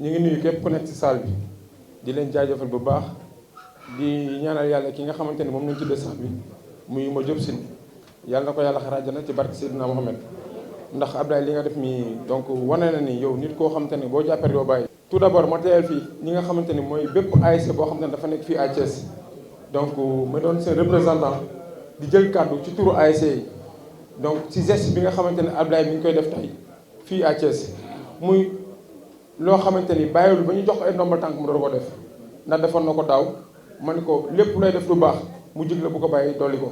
ñu ngi nuyu képp ku nekk ci salle bi di leen jaajëfal bu baax di ñaanal yàlla ki nga xamante ni moom lañ tuddee sax bi muy ma Diop Sine yàlla na ko yàlla xare àjjana ci barke Seydina Mohamed ndax Abdoulaye li nga def nii donc wane na ni yow nit koo xamante ni boo jàppee doo bàyyi. tout d'abord ma teewal fii ñi nga xamante ni mooy bépp ASC boo xamante ni dafa nekk fii à Thiès donc ma doon seen représentant di jël kàddu ci turu ASC yi donc ci geste bi nga xamante ni Abdoulaye mi ngi koy def tey fii à Thiès muy loo xamante ni bàyyiwul ba ñu jox ko ay ndombal tànk mu doon ko def ndax defoon na ko daaw ma ni ko lépp lay def lu baax mu jig la bu ko bàyyi dolli ko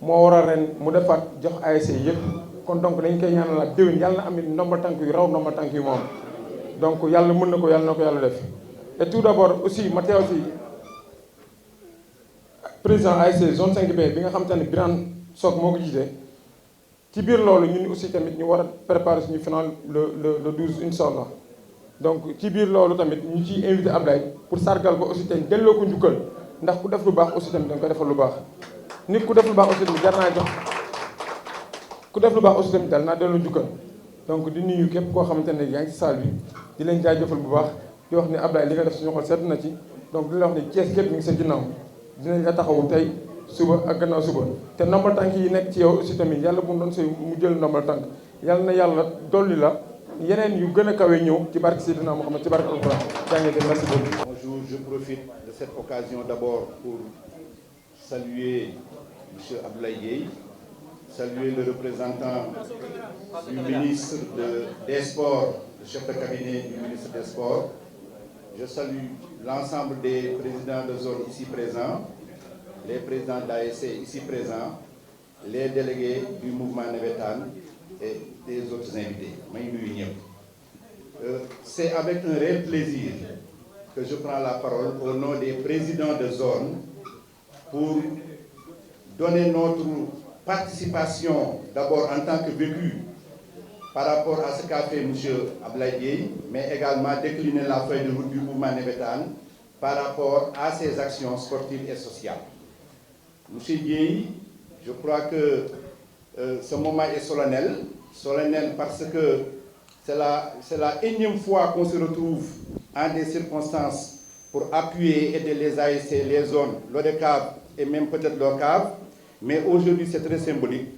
moo waral ren mu defaat jox ASC yëpp kon donc dañ koy ñaanalaat déwén yàlla na am ndombal tànk yu raw ndombal tànk yu moom donc yàlla mën na ko yàlla def et tout d'abord aussi ma teew fi président ASC zone 5B bi nga xamante ne Birane Sock moo ko jiite ci biir loolu ñun aussi tamit ñu war a préparer suñu final le 12 incha allah donc ci biir loolu tamit ñu ciy invité Abdoulaye pour sargal ko aussi tamit delloo ko njukkal ndax ku def lu baax aussi tamit da nga koy defal lu baax nit ku def lu baax aussi tamit jar naa jox ku def lu baax aussi tamit dal naa delloo njukkal donc di nuyu képp koo xamante ne yaa ngi ci salle bi di leen jaajëfal bu baax di wax ni Abdoulaye li nga def suñu xol sedd na ci donc di la wax ni Thiès képp mi ngi sa ginnaaw dinañ la taxawu tey suba ak gannaaw suba te ndombal tànk yi nekk ci yow aussi tamit yàlla bu mu doon say mu jël ndombal tànk yàlla na yàlla dolli la yeneen yu gën a kawe ñëw ci barke Seydina Mohamed ci barke Alxuraan jaa ngi merci beaucoup. Bonjour, je profite de cette occasion d'abord pour saluer M. Abdoulaye Dièye, saluer le représentant du ministre des Sports, le chef de cabinet du ministre des Sports. Je salue l'ensemble des présidents de zone ici présents, les présidents d'ASC ici présents, les délégués du mouvement Navétane et des autres invités. C'est avec un réel plaisir que je prends la parole au nom des présidents de zone pour donner notre participation d'abord en tant que vécu par rapport à ce qu'a fait M. Abdoulaye Dièye, mais également décliner la feuille de route du mouvement Navétane par rapport à ses actions sportives et sociales. M. Dièye, je crois que ce moment est solennel parce que c'est la énième fois qu'on se retrouve en des circonstances pour appuyer et aider les ASC, les zones, l'ODCAV et même peut-être l'OCAV. Mais aujourd'hui, c'est très symbolique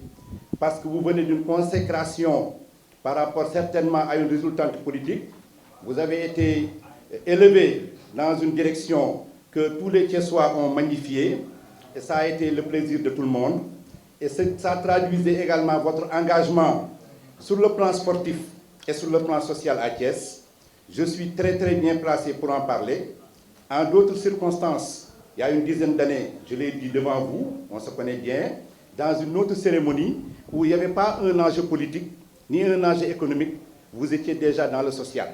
parce que vous venez d'une consécration par rapport certainement à une résultante politique. Vous avez été élevé dans une direction que tous les Thiessois ont magnifiée et ça a été le plaisir de tout le monde. Et ça traduisait également votre engagement sur le plan sportif et sur le plan social à Thiès. Je suis très bien placé pour en parler. En d'autres circonstances, il y a une dizaine d'années, je l'ai dit devant vous, on se connaît bien, dans une autre cérémonie où il n'y avait pas un enjeu politique ni un enjeu économique, vous étiez déjà dans le social,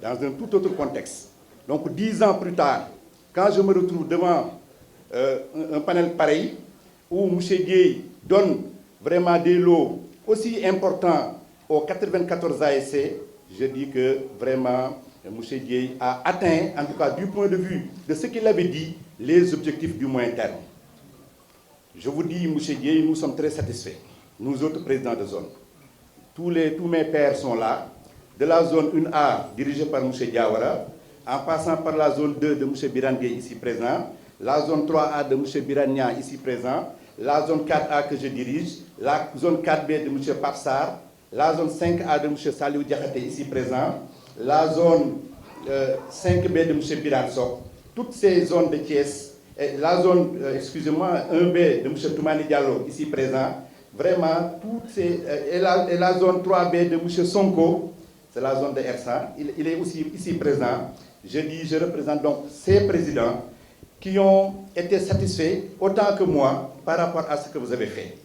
dans un tout autre contexte. Donc 10 ans plus tard, quand je me retrouve devant un panel pareil, où M. Dièye donne vraiment des lots aussi importants aux 94 ASC, je dis que vraiment M. Dièye a atteint, en tout cas du point de vue de ce qu'il avait dit, les objectifs du moyen terme. Je vous dis, M. Dièye, nous sommes très satisfaits, nous autres présidents de zone. Tous mes pairs sont là, de la zone 1A dirigée par M. Diawara, en passant par la zone 2 de M. Birane Gueye ici présent, la zone 3A de M. Birania ici présent, la zone 4A que je dirige, la zone 4B de M. Papsar, la zone 5A de M. Saliou Diakhaté ici présent, la zone 5B de M. Birane Sock, toutes ces zones de Thiès, la zone, excusez-moi, 1B de M. Toumani Diallo ici présent, vraiment, toutes ces, et la zone 3B de M. Sonko, c'est la zone de Ersan, il est aussi ici présent. Je représente donc ces présidents qui ont été satisfaits autant que moi par rapport à ce que vous avez fait.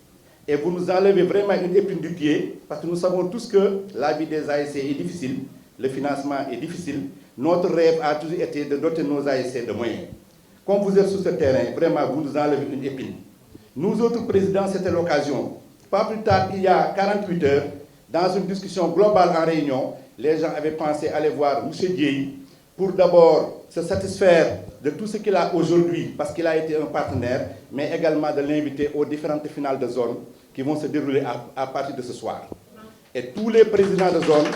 Et vous nous enlevez vraiment une épine du pied, parce que nous savons tous que la vie des ASC est difficile, le financement est difficile. Notre rêve a toujours été de doter nos ASC de moyens. Comme vous êtes sur ce terrain, vraiment, vous nous enlevez une épine. Nous autres présidents, c'était l'occasion. Pas plus tard qu'il y a 48 heures, dans une discussion globale en réunion, les gens avaient pensé aller voir M. Dièye pour d'abord se satisfaire de tout ce qu'il a aujourd'hui, parce qu'il a été un partenaire, mais également de l'inviter aux différentes finales de zone qui vont se dérouler à partir de ce soir. Et tous les présidents de zone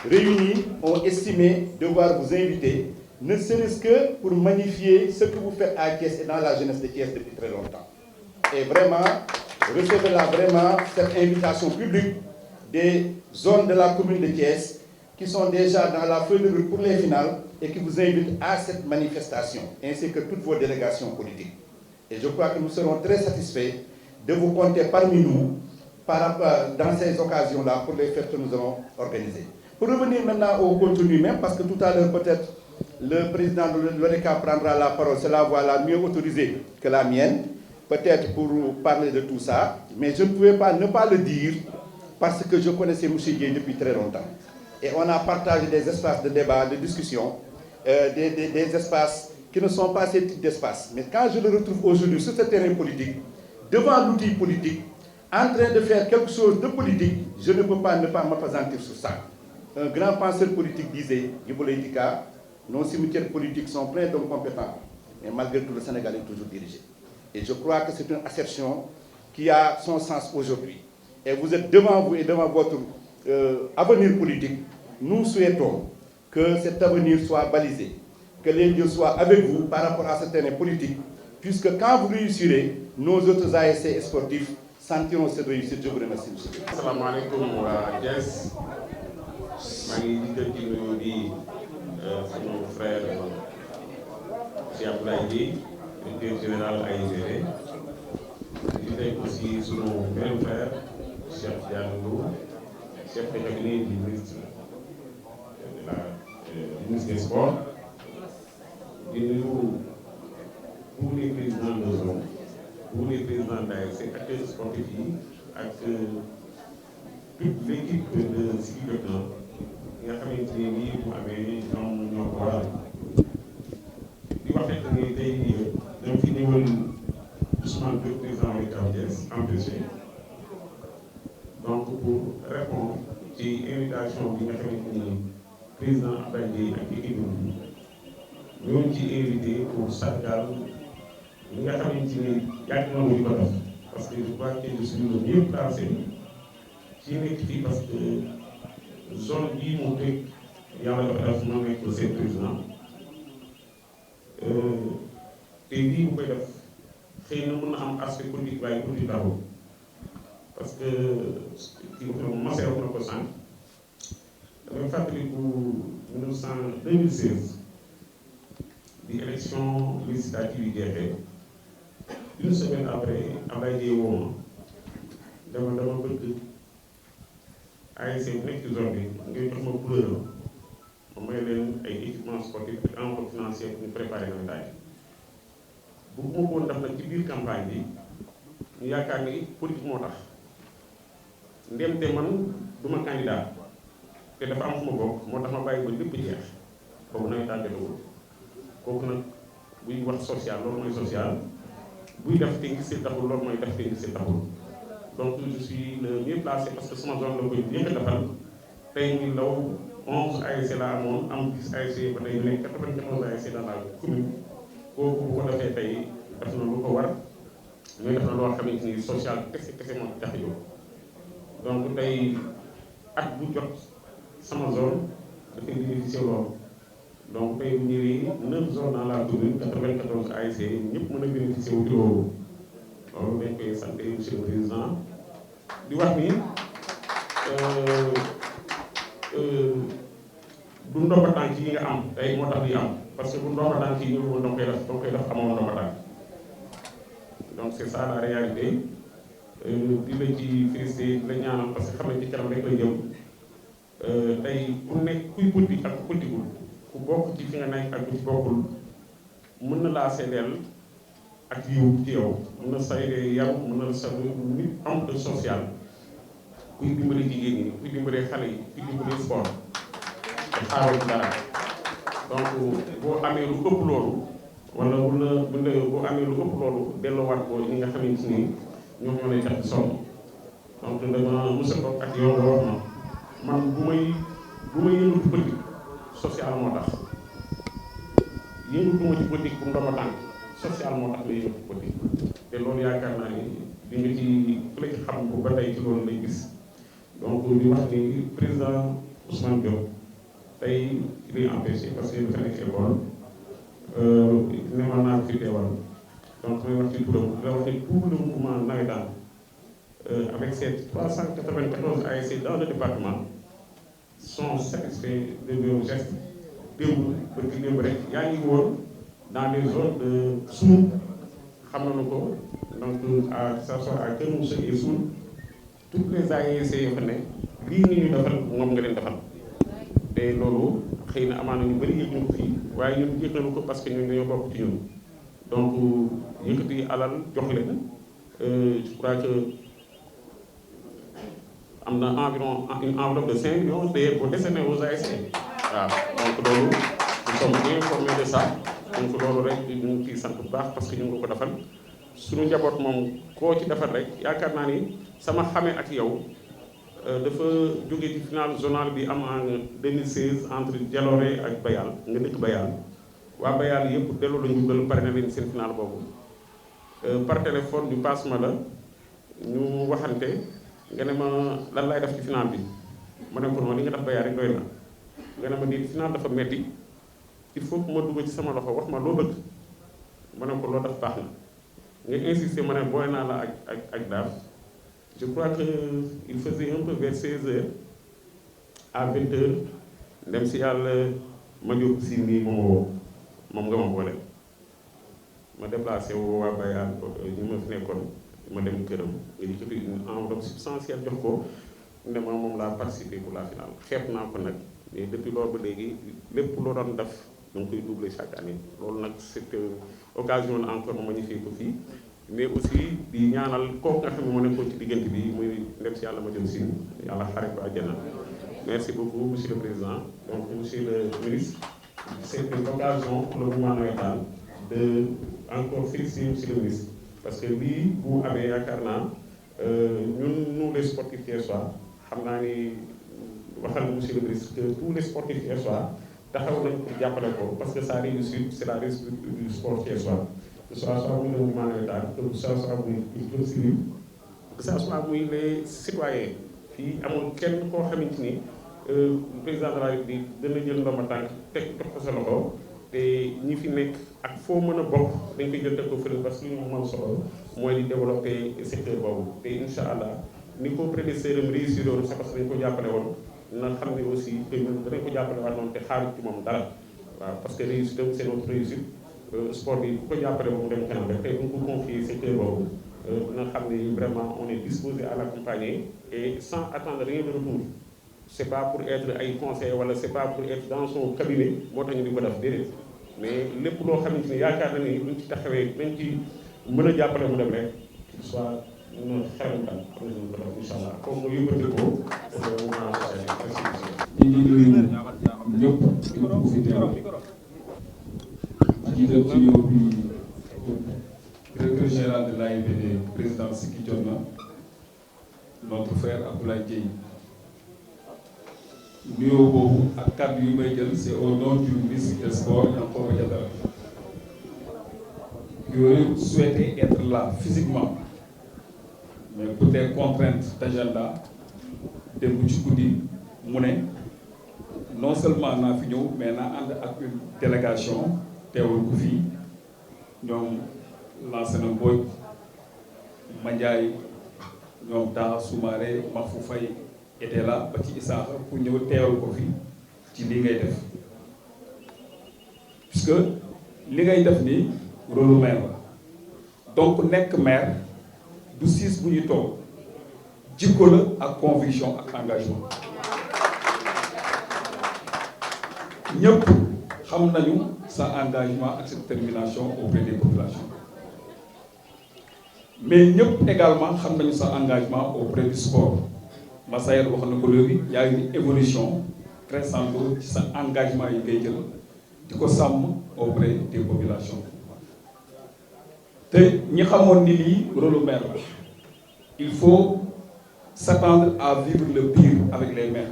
réunis ont estimé devoir vous inviter, ne serait-ce que pour magnifier ce que vous faites à Thiès et dans la jeunesse de Thiès depuis très longtemps. Et vraiment, recevez-la vraiment cette invitation publique des zones de la commune de Thiès qui sont déjà dans la feuille de route pour les finales et qui vous invitent à cette manifestation, ainsi que toutes vos délégations politiques. Et je crois que nous serons très satisfaits de vous compter parmi nous dans ces occasions-là pour les fêtes que nous allons organiser. Pour revenir maintenant au contenu même, parce que tout à l'heure peut-être le président de l'ODCAV prendra la parole, c'est la voix la mieux autorisée que la mienne, peut-être pour parler de tout ça, mais je ne pouvais pas ne pas le dire parce que je connaissais M. Dieye depuis très longtemps. Et on a partagé des espaces de débat, de discussion, des espaces qui ne sont pas ces types d'espaces. Mais quand je le retrouve aujourd'hui sur ce terrain politique, devant l'outil politique, en train de faire quelque chose de politique, je ne peux pas ne pas m'appesantir sur ça. Un grand penseur politique disait, Djibo Leyti Ka, nos cimetières politiques sont pleins d'hommes compétents, mais malgré tout le Sénégal est toujours dirigé. Et je crois que c'est une assertion qui a son sens aujourd'hui. Et vous êtes devant vous et devant votre avenir politique. Nous souhaitons que cet avenir soit balisé, que les dieux soient avec vous par rapport à ce terrain politique, puisque quand vous réussirez, nos autres ASC sportifs sentiront cette réussite. Je vous remercie, monsieur. Assalamu alaikum wa Thiès. Je suis mon frère Cheikh Abdoulaye Dieye, directeur général AIGD. Je suis aussi mon même frère, Cheikh Diallo, chef de cabinet du ministre des Sports. De nous, pour les présidents de zone, pour les présidents d'ASC, acteurs sportifs, avec toute l'équipe de Sigi Lieutenant, il y a quand même des livres pour amener dans nos poids. Il va faire des un niveau doucement de président de Thiès empêché. Donc, pour répondre à l'invitation du président Abdoulaye ak équipe bi ñoo ci invité pour sargal li nga xamante ni yàgg na lu ko def parce que je crois que je suis le mieux placé ci nekk fii parce que zone bii mu teg yàlla dafa def ma nekk seen président te lii bu koy def xëy na mën na am aspect politique waaye politique taxul parce que kii wax na ko Masseer wax na ko sànq damay fàttaliku 2016 di élection législative yi jeexee une semaine après Abdoulaye Dieye woo ma dama bëgg ASC bu nekk ci zone bi ngay jox ma couleur ma may leen ay équipement sportif ak enveloppe financière pour ñu préparer nawetaan yi bu ma ko woon def nag ci biir campagne bi ñu yaakaar ni politique moo tax ndemte man duma candidat te dafa am fu ma bokk moo tax ma bàyyi ba lépp jeex boobu nawetaan jotagul kooku nag buy wax social loolu mooy social buy def te ngi si taxul loolu mooy def te ngi si taxul donc je suis le mieux placé parce que sama zone la koy yëkk a defal tey ñu law 11 ASC la amoon am 10 ASC ba tey ñu nekk 94 ASC dans la commune kooku bu ko defee tey def na lu ko war mais def na loo xamante ni social kese moo tax a jóg donc tey at bu jot sama zone dafay bénéficier loolu donc tey bu ñëwee 9 zones dans la commune 94 ASC ñëpp mën a bénéficier wu ci loolu dañ koy sant monsieur le président di wax ni du ndomba tànk yi nga am tey moo tax di am parce que bu ndomba tànk yi ñëw woon danga koy def amoon ndomba tànk donc c'est ça la réalité di la ci félicité di la ñaanal parce que xam ne ci kanam rek la jëm tey ku nekk kuy politique ak ku politiqueul ku bokk ci fi nga nekk ak ku ci bokkul mën na laa seedeel ak yiw ci yow mën na sayde yaru mën na sa nit am de social kuy dimbale jigéen ñi kuy dimbale xale yi kuy dimbale sport te xaaroo ci dara donc boo amee lu ëpp loolu wala boo amee lu ëpp loolu delloowaat ko ñi nga xamante ni ñoom ñoo lay tax di sonn donc dama mësa toog ak yow nga wax ma man bu may yëngatu politique social moo tax yëngatu ma ci politique pour ndomba tànk social moo tax la yëngatu politique te loolu yaakaar naa ni di nga ci ku la ci xam ko ba tey ci loolu lay gis donc di wax ni président Ousmane Diop tey il est empêché parce que dafa nekk école ne ma naa fi teewal donc may wax ci turam la wax ni tout le mouvement navétane avec ces 394 ASC dans le département sont satisfaits de nos gestes démb parce que démb rek yaa ngi woon dans les zones de Soul xam nañu ko donc à ça soit à Kër Moussa et Soul toutes les ASC yoo xam ne lii nga ñu defal moom nga leen defal te loolu xëy na amaana ñu bëri yëg ñu ko fii waaye ñun yëg nañu ko parce que ñun dañoo bokk ci ñun donc yëkkati alal jox leen je crois que am na environ une enveloppe de 5 millions d'ailleurs pour décerner aux ASC waaw donc loolu nous sommes bien informés de ça donc loolu rek ñu ngi ciy sant bu baax parce que ñu ngi ko defal suñu njaboot moom koo ci defal rek yaakaar naa ni sama xamee ak yow dafa jóge ci final zonal bi am en 2016 entre Jalooré ak Bayal nga dëkk Bayal waa Bayal yëpp delloo la njukkal pare na leen seen final boobu par téléphone ñu passe ma la ñu waxante nga ne ma lan lay def ci final bi ma ne ko noonu li nga def Bayal rek doy na nga ne ma di final dafa metti il faut que ma dugg ci sama loxo wax ma loo bëgg ma ne ko loo def baax na nga insister ma ne booy naa la ak daaf je crois que il faisait un peu vers 16h à 20h dem si yàlla ma jóg si nii moom nga ma boole ma déplacé wu waa Bayal ñu ma fi nekkoon ma dem këram nga yëkkati une enveloppe substantielle jox ko ne ma moom laa participé pour la finale xeeb naa ko nag mais depuis loolu ba léegi lépp loo doon def da nga koy doubler chaque année loolu nag c'est occasion la encore ma magnifier ko fii mais aussi di ñaanal kooku nga xam ne moo nekkoon ci diggante bi muy ndem si yàlla ma jëm si yàlla xare ko àjjana. Merci beaucoup monsieur le président donc monsieur le ministre c'est une occasion pour le mouvement navétane de encore féliciter monsieur le ministre parce que lii bu amee yaakaar naa ñun nous les sportifs thiessois xam naa ni waxal monsieur le ministre que tous les sportifs thiessois taxaw nañ pour jàppale ko parce que sa réussite c'est la réussite du sport thiessois. Que ça soit muy le mouvement navétane que ça soit muy le civil que ça soit muy les citoyens fii amul kenn koo xamante ni président de la République dana jël ndomba tànk teg jox ko sa loxo te ñi fi nekk ak foo mën a bokk dañ koy jël teg ko fële parce que li ñu mën solo mooy di développer secteur boobu te incha allah ni ko prédécesseur am réussir woon c'est parce que dañ ko jàppale woon na xam ne aussi que ñun danañ ko jàppale waat noonu te xaaru ci moom dara waaw parce que réussite am c'est notre réussite sport bi bu ko jàppale ba mu dem kanam rek tey bu ñu ko confier secteur boobu na xam ne vraiment on est disposé à l'accompagner et sans attendre rien de retour c'est pas pour être ay conseil wala c'est pas pour être dans son cabinet moo tax ñu di ko def déedéet mais lépp loo xamante ni yaakaar na ni luñ ci taxawee nañ ci mën a jàppale mu dem rek qu'il soit mën a xerantal am nañu ko def incha allah comme mu yóbbante ko ñu ngi nuyu ñëpp képp ku fi teew jiital ci yow bi directeur général de l'AIBD président Siki Dionna notre frère Abdoulaye Dieye nuyoo boobu ak kàddu yu may jël c'est au nom du ministre des sports Yankhoba Diattara qui aurait souhaité être là physiquement mais pour des contraintes d'agenda démb ci guddi mu ne non seulement naa fi ñëw mais naa ànd ak une délégation teewul ko fii ñoom lancé na Mbodj Mandiaye ñoom Taha Soumaré Mahfou Faye était là ba ci Isaaxa pour ñëw teewal ko fii ci li ngay def puisque li ngay def nii rôle maire la donc nekk maire du siis bu ñu toog jikko la ak conviction ak engagement ñëpp xam nañu sa engagement ak sa détermination auprès des populations mais ñëpp également xam nañu sa engagement auprès du sport Massayer wax na ko léegi yaa ngi une évolution crescendo ci sa engagement yi ngay jël di ko sàmm auprès des populations te ñi xamoon ni lii rôle maire la il faut s'attendre à vivre le pire avec les maires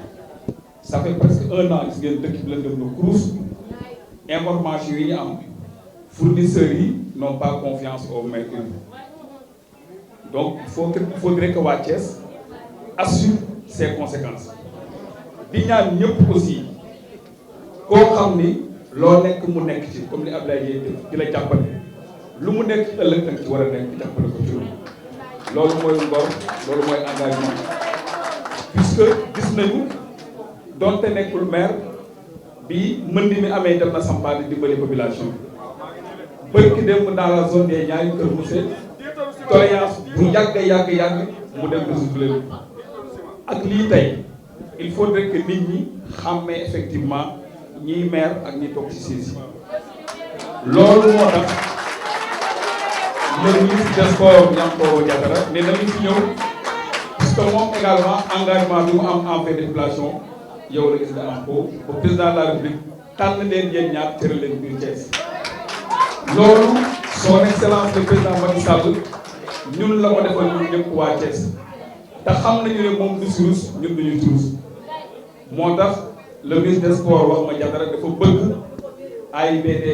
ça fait presque 1 an gis ngeen dëkk bi la dem na cruise information yi ñu am fournisseurs yi n'ont pas confiance aux maires donc il faudrait que waa Thiès assure ses conséquences di ñaan ñëpp aussi koo xam ni loo nekk mu nekk ci comme li Abdoulaye Dieye def di la jàppale lu mu nekk ëllëg nag ci war a nekk jàppale ko ci loolu mooy ngor loolu mooy engagement puisque gis nañu donte nekkul maire bi mënd mi amee dem na sampaani dimbali population bi bërki dem dans la zone des Niayes Kër Mousse doléance bu yàgg mu dem résoudre ak lii tey il faudrait que nit ñi xàmmee effectivement ñiy maire ak ñi toog ci siis loolu moo tax le ministre des sports Yankhoba Diattara ne nañu fi ñëw parce que moom également engagement bi mu am en fait de population yow la gis nga am ko ba président de la République tànn leen yéen ñaar cëral leen biir Thiès loolu son excellence le président Macky Sall ñun la ko defal ñun ñëpp waa Thiès te xam nañu ne moom du surus ñun duñu surus moo tax le ministre des sports wax ma Diattara dafa bëgg AIBD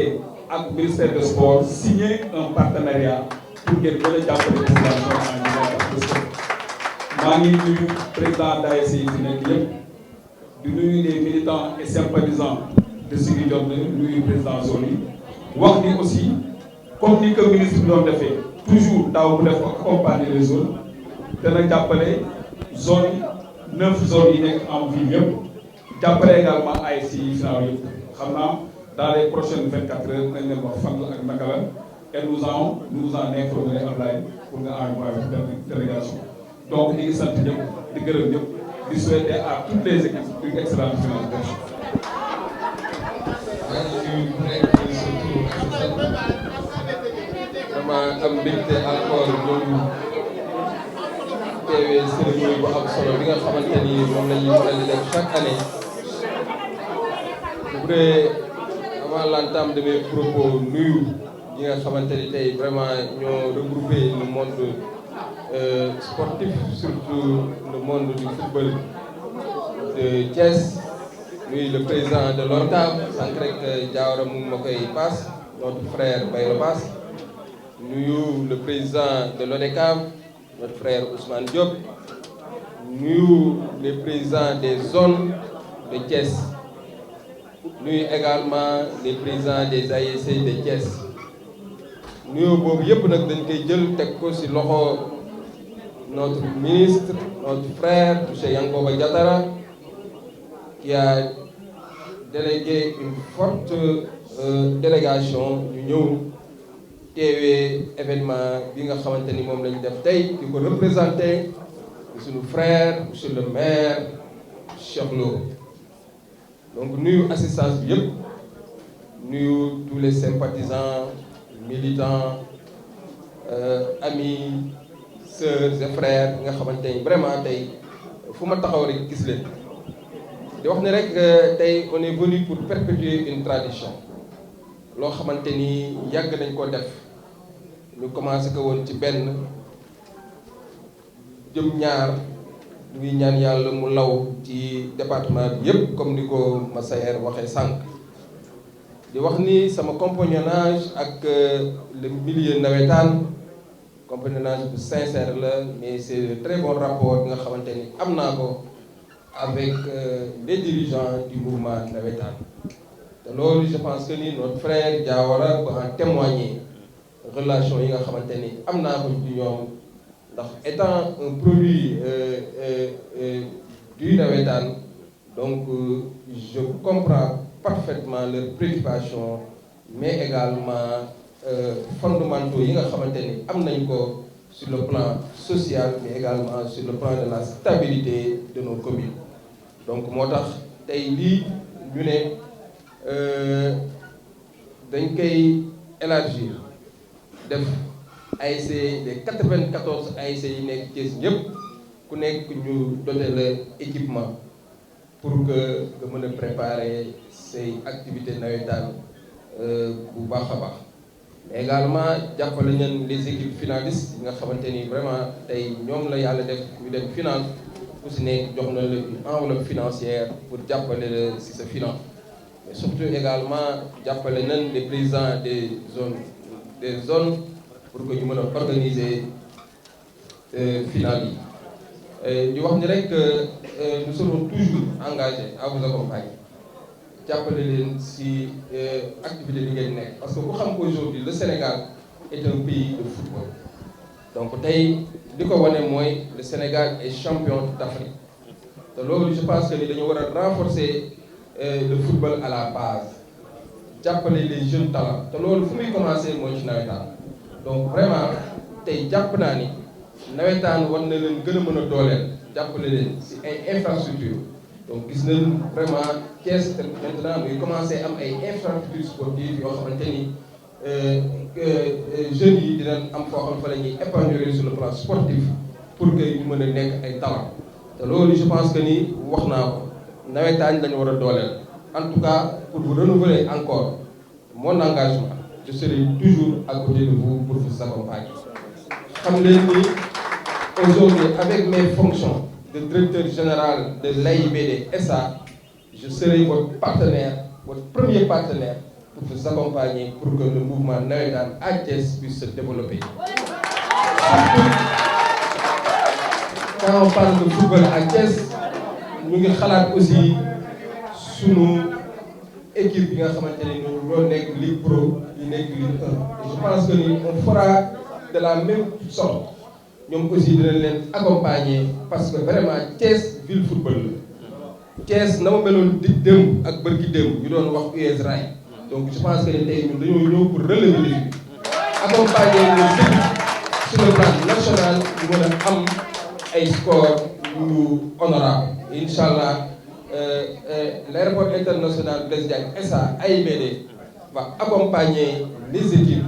ak ministère des sports signer un partenariat pour ngeen gën a jàppale population en matière de sport. maa ngi nuyu président d'ASC yi fi nekk yëpp di nuyu les militants et sympathisants de Siggi Jotna nuyu président zone yi wax ni aussi comme ni ko ministre bi doon defee toujours daaw mu def accompagner les zones dana jàppale zone 9 zones yi nekk en ville yëpp jàppale également ASC yi finaaw yëpp xam naa dans les prochaines 24 heures nañ leen wax fan la ak naka la et nous en informer Ablaye pour nga envoyer benn délégation donc ñu ngi sant ñëpp di gërëm ñëpp di souhaiter à toutes les équipes une excellente finale. vraiment am mbégte encore ñoom teewee cérémonie bu am solo bi nga xamante ni moom la ñuy faral di def chaque année bu dee avant l'entame de mes propos nuyu ñi nga xamante ni tey vraiment ñoo regroupé le monde sportif surtout le monde du football de Thiès nuyu le président de l'ORCAV sànq rek Diawara mu ma koy passe notre frère Bayro Bass nuyu le président de l'ODCAV notre frère Ousmane Diop nuyu les présidents des zones de Thiès nuyu également les présidents des ASC de Thiès nuyu boobu yëpp nag dañ koy jël teg ko ci loxo notre ministre notre frère monsieur Yankhoba Diattara qui a délégué une forte délégation ñu ñëw teewee événement bi nga xamante ni moom lañu def tey di ko représenté suñu frère monsieur le maire Cheikh Lo donc nuyu assistance bi yëpp nuyu tous les sympathisants militants amis sœurs et frères nga xamante ni vraiment tey fu ma taxaw rek gis leen di wax ne rek tey on est venu pour perpétuer une tradition loo xamante ni yàgg nañ ko def ñu commencé ko woon ci benn jëm ñaar ñu ngi ñaan yàlla mu law ci département bi yëpp comme ni ko Massaer waxee sànq di wax ni sama compagnonnage ak le milieu navétane compagnonnage bu sincère la mais c'est de très bon rapport bi nga xamante ni am naa ko avec les dirigeants du mouvement navétane te loolu je pense que ni notre frère Diawara peut en témoigner relation yi nga xamante ni am naa ko ci ñoom ndax étant un produit du navétane donc je comprends parfaitement leurs préoccupations mais également fondamentaux yi nga xamante ni am nañ ko sur le plan social mais également sur le plan de la stabilité de nos communes donc moo tax tey lii ñu ne dañ koy élargir def ASC les 94 ASC yi nekk Thiès ñëpp ku nekk ñu doté la équipement pour que nga mën a préparer say activités navétanes bu baax a baax mais également jàppale ñan les équipes finalistes yi nga xamante ni vraiment tey ñoom la yàlla def ñu dem finale ku si nekk jox na la une enveloppe financière pour jàppale la si sa finance mais surtout également jàppale nañ les présidents des zones pour que ñu mën a organiser finale yi di wax ni rek nous serons toujours engagés à vous accompagner jàppale leen si activité bi ngeen nekk parce que ku xam qu'aujourd'hui le Sénégal est un pays de football donc tey li ko wane mooy le Sénégal est champion d'Afrique te loolu je pense que ni dañu war a renforcer le football à la base jàppale les jeunes talents te loolu fu muy commencer mooy ci nawetaan donc vraiment tey jàpp naa ni nawetaan war na leen gën a mën a dooleel jàppale leen si ay infrastructures donc gis nañ vraiment Thiès maintenant muy commencer am ay infrastructures sportives yoo xamante ni jeunes yi dinañ am foo xam fa la ñuy épanouir sur le plan sportif pour que ñu mën a nekk ay talent te loolu je pense que ni wax naa ko nawetaan dañu war a dooleel en tout cas pour vous renouveler encore mon engagement je serai toujours à côté de vous pour vous accompagner. xam leen ni aujourd'hui avec mes fonctions de directeur général de l'AIBD SA je serai votre partenaire, votre premier partenaire pour vous accompagner pour que le mouvement navétane à Thiès puisse se développer. Surtout quand on parle de football à Thiès ñu ngi xalaat aussi sunu équipe bi nga xamante ne ñoo nekk Ligue Pro yi nekk Ligue 1 et je pense que ni on fera de la même sorte ñoom aussi dinañ leen accompagner parce que vraiment Thiès ville football la Thiès na ma meloon di démb ak bërki démb ñu doon wax US Rail donc je pense que ni tey ñun dañoo ñëw pour relever les défis accompagner les équipes sur le plan national ñu mën a am ay score yu honorable incha allah l'aéroport international Blaise Diagne SA AIBD va accompagner les équipes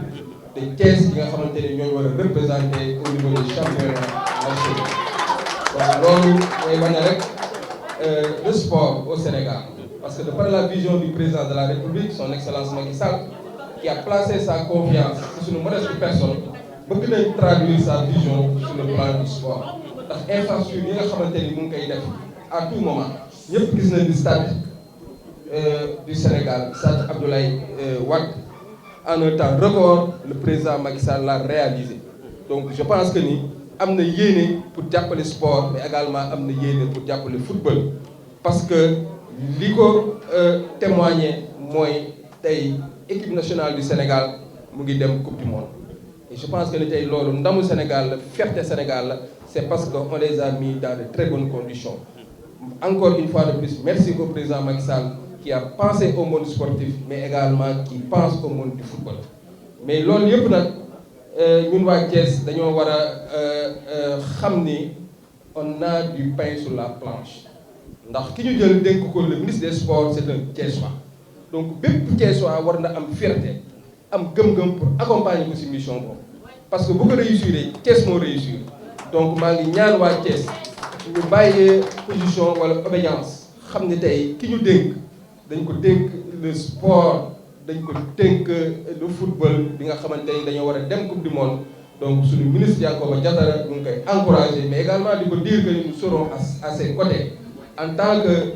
de Thiès yi nga xamante ne ñooñu war a représenter au niveau des championnats nationaux donc loolu mooy wane rek le sport au Sénégal parce que de par la vision du président de la République son excellence Macky Sall qui a placé sa confiance sur une modeste personne bëgg nañ traduire sa vision sur le plan du sport ndax infrastructure yi nga xamante ni mu ngi koy def à tout moment ñëpp gis nañ ni stade du Sénégal stade Abdoulaye Wade en un temps record le président Macky Sall l'a réalisé donc je pense que ni am na yéene pour jàppale sport mais également am na yéene pour jàppale football parce que li ko témoigner mooy tey équipe nationale du Sénégal mu ngi dem coupe du monde et je pense que ni tey loolu ndamu Sénégal la fierté Sénégal la c'est parce que on les a mis dans de très bonnes conditions encore une fois de plus merci au président Macky Sall qui a pensé au monde sportif mais également qui pense au monde du football mais loolu yëpp nag ñun waa Thiès dañoo war a xam ni on a du pain sur la planche ndax ki ñu jël dénk ko le ministre des sports c'est un Thiessois donc bépp Thiessois war na am fierté am gëm-gëm pour accompagner ko ci mission boobu parce que bu ko réussir Thiès moo réussir donc maa ngi ñaan waa Thiès ñu bàyyee position wala obédience xam ne tey ki ñu dénk dañ ko dénk le sport dañ ko dénk le football bi nga xamante ni dañoo war a dem coupe du monde donc suñu ministre Yankhoba Diattara ñu ngi koy encourager mais également di ko dire que nous serons à ses côtés en tant que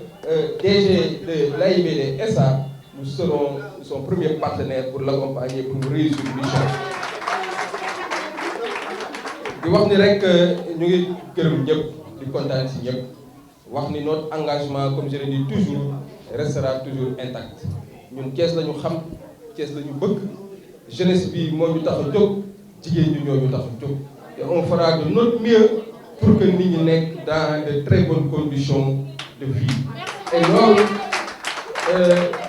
DG de l'AIBD SA nous serons son premier partenaire pour l'accompagner pour mu réussir mission di wax ni rek ñu ngi gërëm ñëpp di kontaan si ñëpp wax ni notre engagement comme je le dis toujours restera toujours intact ñun Thiès la ñu xam Thiès la ñu bëgg jeunesse bi moo ñu tax a jóg jigéen ñi ñoo ñu tax a jóg et on fera de notre mieux pour que nit ñi nekk dans de très bonnes conditions de vie et loolu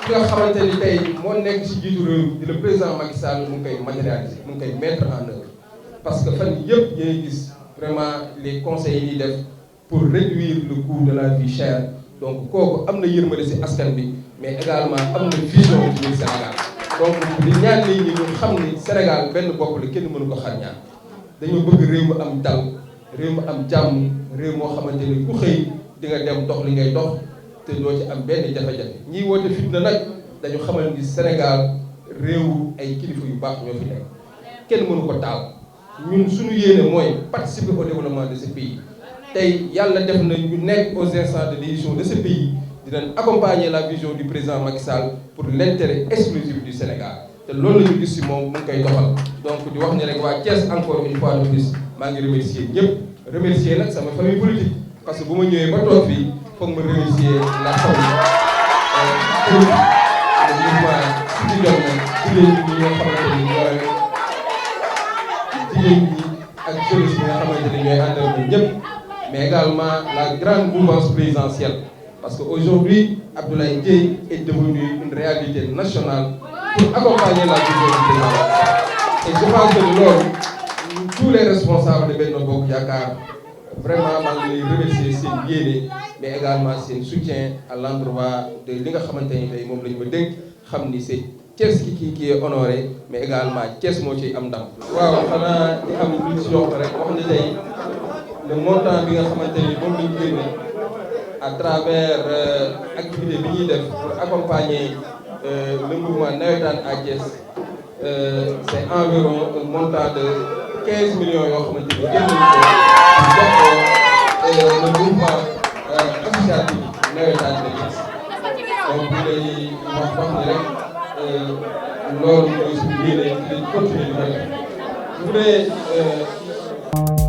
ki nga xamante ni tey moo nekk ci jiitu réew di le président Macky Sall mu ngi koy matérialiser mu ngi koy mettre en œuvre parce que fan yëpp ñooy gis vraiment les conseils yi ñuy def pour réduire le coût de la vie chère donc kooku am na yërmande ci askan bi mais également am na vision ci biir Sénégal donc di ñaan nit ñi ñu xam ni Sénégal benn bopp la kenn mënu ko xar ñaar dañoo bëgg réew mu am dal réew mu am jàmm réew moo xamante ni ku xëy di nga dem dox li ngay dox te doo ci am benn jafe-jafe ñiy woote fitna nag dañu xamal ni Sénégal réewu ay kilifa yu baax ñoo fi nekk kenn mënu ko taal ñun suñu yéene mooy participer au développement de ce pays tey yàlla def na ñu nekk aux instants de décision de ce pays dinañ accompagner la vision du président Macky Sall pour l'intérêt exclusif du Sénégal te loolu la ñu gis ci moom mu ngi koy doxal donc di wax ni rek waa Thiès encore une fois de plus maa ngi remercier ñëpp remercier nag sama famille politique parce que bu ma ñëwee ba toog fii foog ma remercier la famille politique le mouvement si jot na jigéen ñi nga xamante ni ñooy jigéen ñi ak jeunesse bi nga xamante ni ñooy àndal ñun ñëpp mais également la grande mouvance présidentielle parce que aujourd'hui Abdoulaye Dièye est devenu une réalité nationale pour accompagner la vision du président. Et je pense que loolu tous les responsables de Benno Bokk Yaakaar vraiment maa ngi leen remercier seen yéene mais également seen soutien à l'endroit de li nga xamante ni tey moom la ñu ma dénk xam ni c'est Thiès qui est honoré mais également Thiès moo ciy am ndam. waaw xanaa di am lu ci yokk rek wax ni tey le montant bi nga xamante ni moom la ñu génne à travers activité bi ñuy def pour accompagner le mouvement navétane à Thiès c'est environ un montant de 15 millions yoo xamante ni génn nañu ko pour jox ko le mouvement associatif navétane de Thiès donc bu lay wax ni rek loolu mooy suñu yéene di continuer di ko def bu dee